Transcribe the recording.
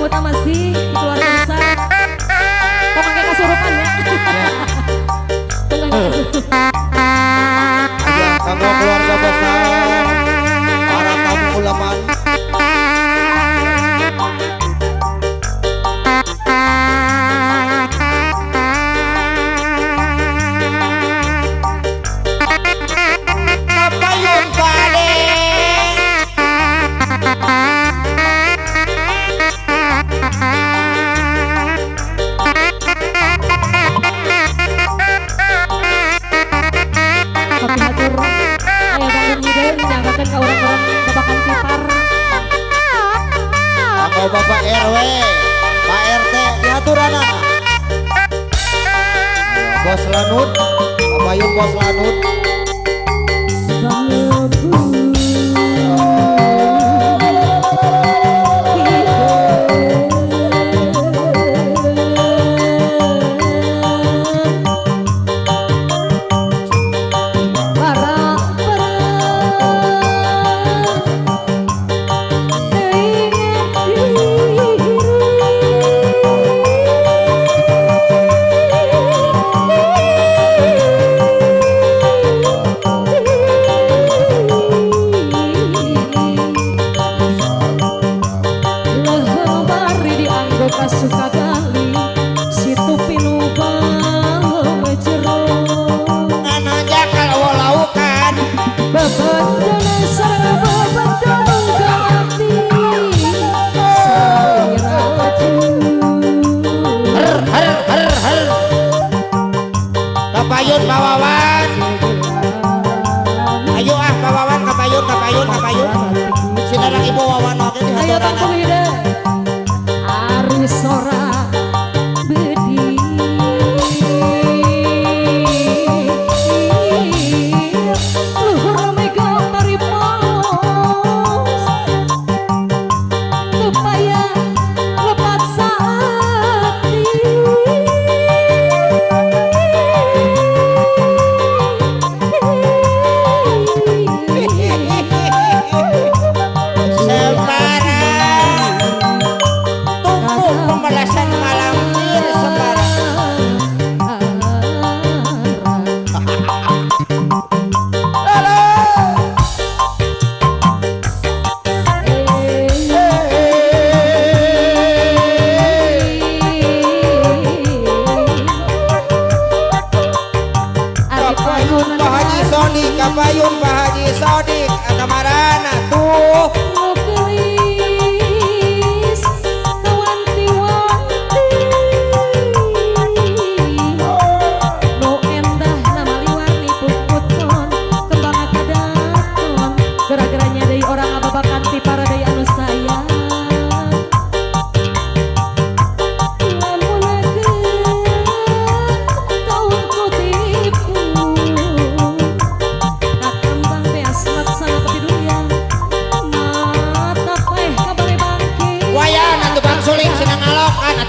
anggota masih di keluarga besar. Pemakai kasurupan ya. Ya, kanggo keluarga besar, para tamu ulama. Kapayun pade. Tapi hatur aya bangun ide nyanggakeun ka urang-urang babakan tipar. Kanggo Bapak RW, Pak RT diaturana. Bos Lanut, Kapayun Bos Lanut. Suka gali situ pinubang jero Nana jakal walaukan. beban sareng beban gati sairaju Har. Kapayun pawawan. Ayo ah pawawan kapayun. Sinarang ibu wawan oke ayo dihaturana. tangkung ide ari sora bedi luhur mega taripos supaya lepat saati Sembarang tumpuk pemerasan malampir sembarang. Kapayun Pak Haji Sodik, kapayun Pak Haji Sodik, atamarana tuh. Nugelis kawanti-wanti nu endah nama liwarni puputkeun kembang kadaton gara-garanya deui orang ababakan ti para deui anu sayang lamunakeun taun kutipu kakembang beas laksana kepidulian mata paeh kabale bangkit Wayan atuh Bang Suling senang ngalokan